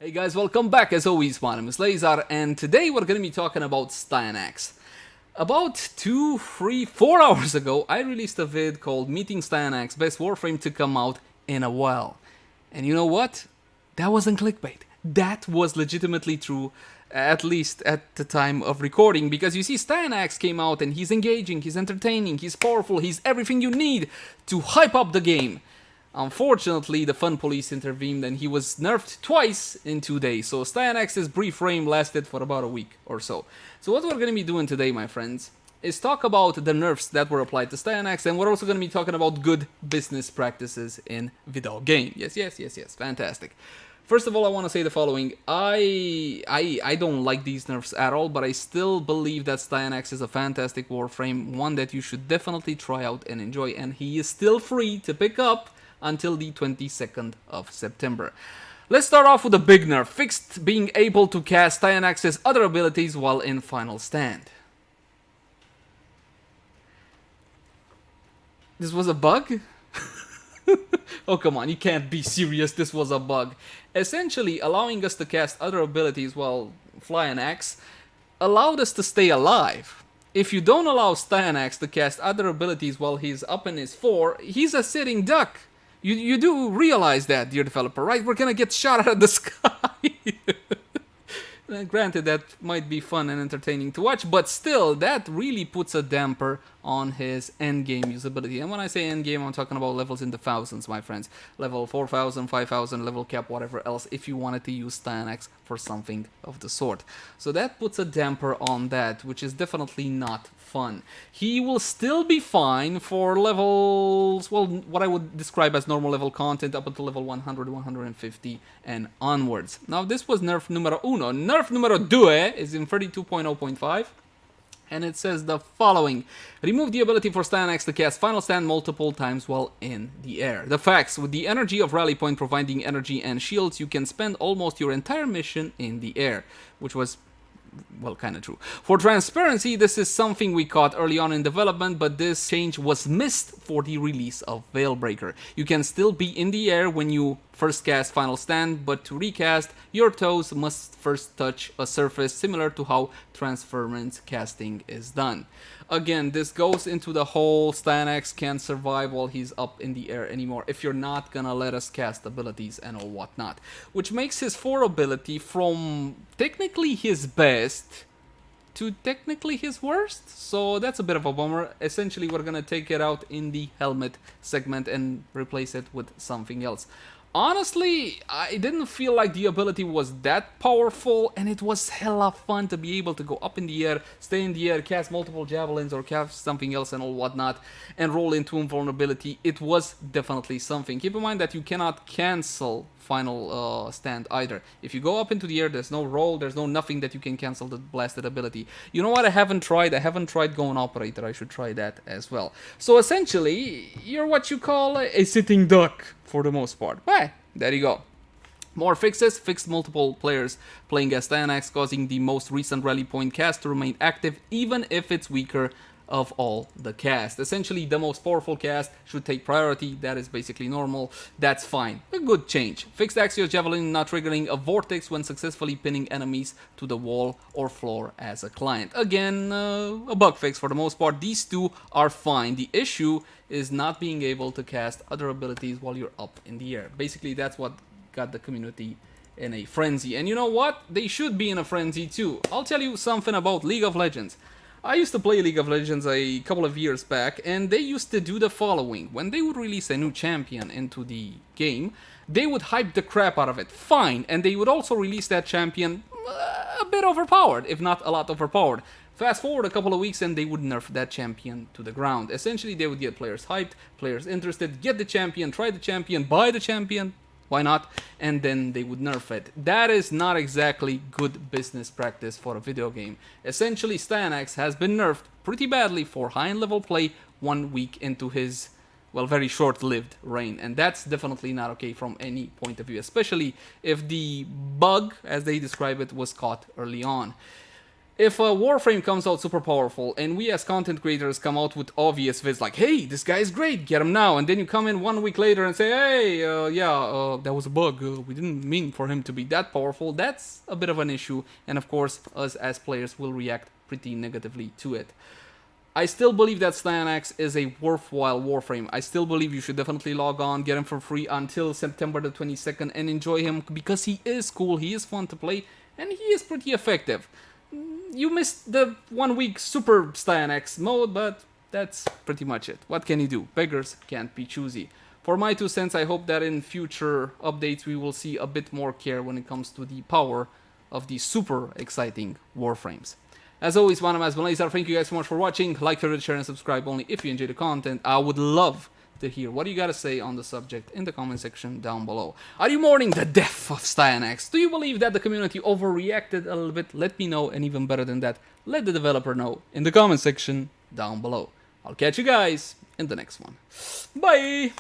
Hey guys, welcome back. As always, my name is Lazar, and today we're going to be talking about Styanax. About 2, 3, 4 hours ago, I released a vid called Meeting Styanax, best Warframe to come out in a while. And you know what? That wasn't clickbait. That was legitimately true, at least at the time of recording, because you see, Styanax came out and he's engaging, he's entertaining, he's powerful, he's everything you need to hype up the game. Unfortunately, the fun police intervened and he was nerfed twice in 2 days, so Styanax's brief reign lasted for about a week or so. So what we're going to be doing today, my friends, is talk about the nerfs that were applied to Styanax, and we're also going to be talking about good business practices in video game. Yes, fantastic. First of all, I want to say the following. I don't like these nerfs at all, but I still believe that Styanax is a fantastic Warframe, one that you should definitely try out and enjoy, and he is still free to pick up until the 22nd of September. Let's start off with a big nerf, fixed being able to cast Styanax's other abilities while in final stand. This was a bug? Oh come on, you can't be serious, this was a bug. Essentially, allowing us to cast other abilities while flying axe allowed us to stay alive. If you don't allow Styanax to cast other abilities while he's up in his 4, he's a sitting duck. You do realize that, dear developer, right? We're gonna get shot out of the sky. Granted, that might be fun and entertaining to watch, but still, that really puts a damper on his endgame usability. And when I say endgame, I'm talking about levels in the thousands, my friends. Level 4,000, 5,000, level cap, whatever else, if you wanted to use Styanax for something of the sort. So that puts a damper on that, which is definitely not fun. He will still be fine for levels, well, what I would describe as normal level content up until level 100, 150, and onwards. Now, this was nerf numero uno. Nerf numero due is in 32.0.5. And it says the following. Remove the ability for Styanax to cast Final Stand multiple times while in the air. The facts: with the energy of Rally Point providing energy and shields, you can spend almost your entire mission in the air. Which was, well, kind of true. For transparency, this is something we caught early on in development, but this change was missed for the release of Veilbreaker. You can still be in the air when you first cast Final Stand, but to recast, your toes must first touch a surface, similar to how transference casting is done. Again, this goes into the whole Styanax can't survive while he's up in the air anymore if you're not gonna let us cast abilities and all whatnot. Which makes his 4 ability from technically his best to technically his worst, so that's a bit of a bummer. Essentially, we're gonna take it out in the helmet segment and replace it with something else. Honestly, I didn't feel like the ability was that powerful, and it was hella fun to be able to go up in the air, stay in the air, cast multiple javelins or cast something else and all whatnot, and roll into invulnerability. It was definitely something. Keep in mind that you cannot cancel final stand either. If you go up into the air, there's no roll, there's no nothing that you can cancel the blasted ability. You know what I haven't tried? I haven't tried going operator. I should try that as well. So essentially, you're what you call a sitting duck for the most part. But there you go. More fixes: fixed multiple players playing as Styanax, causing the most recent rally point cast to remain active even if it's weaker of all the cast. Essentially, the most powerful cast should take priority. That is basically normal. That's fine. A good change. Fixed Axios Javelin not triggering a vortex when successfully pinning enemies to the wall or floor as a client. Again, a bug fix for the most part. These two are fine. The issue is not being able to cast other abilities while you're up in the air. Basically, that's what got the community in a frenzy. And you know what? They should be in a frenzy too. I'll tell you something about League of Legends. I used to play League of Legends a couple of years back, and they used to do the following. When they would release a new champion into the game, they would hype the crap out of it. Fine. And they would also release that champion a bit overpowered, if not a lot overpowered. Fast forward a couple of weeks and they would nerf that champion to the ground. Essentially, they would get players hyped, players interested, get the champion, try the champion, buy the champion, why not? And then they would nerf it. That is not exactly good business practice for a video game. Essentially, Styanax has been nerfed pretty badly for high-end level play 1 week into his, well, very short-lived reign. And that's definitely not okay from any point of view, especially if the bug, as they describe it, was caught early on. If a Warframe comes out super powerful and we as content creators come out with obvious vids like, hey, this guy is great, get him now, and then you come in 1 week later and say, hey, that was a bug, we didn't mean for him to be that powerful, that's a bit of an issue, and of course, us as players will react pretty negatively to it. I still believe that Styanax is a worthwhile Warframe. I still believe you should definitely log on, get him for free until September the 22nd, and enjoy him because he is cool, he is fun to play, and he is pretty effective. You missed the 1 week Super Styanax mode, but that's pretty much it. What can you do? Beggars can't be choosy. For my 2 cents, I hope that in future updates we will see a bit more care when it comes to the power of these super exciting Warframes. As always, my name has been Leyzar. Thank you guys so much for watching. Like, favorite, share, and subscribe only if you enjoy the content. I would love to hear what you gotta say on the subject in the comment section down below. Are you mourning the death of Styanax? Do you believe that the community overreacted a little bit? Let me know, and even better than that, let the developer know in the comment section down below. I'll catch you guys in the next one. Bye!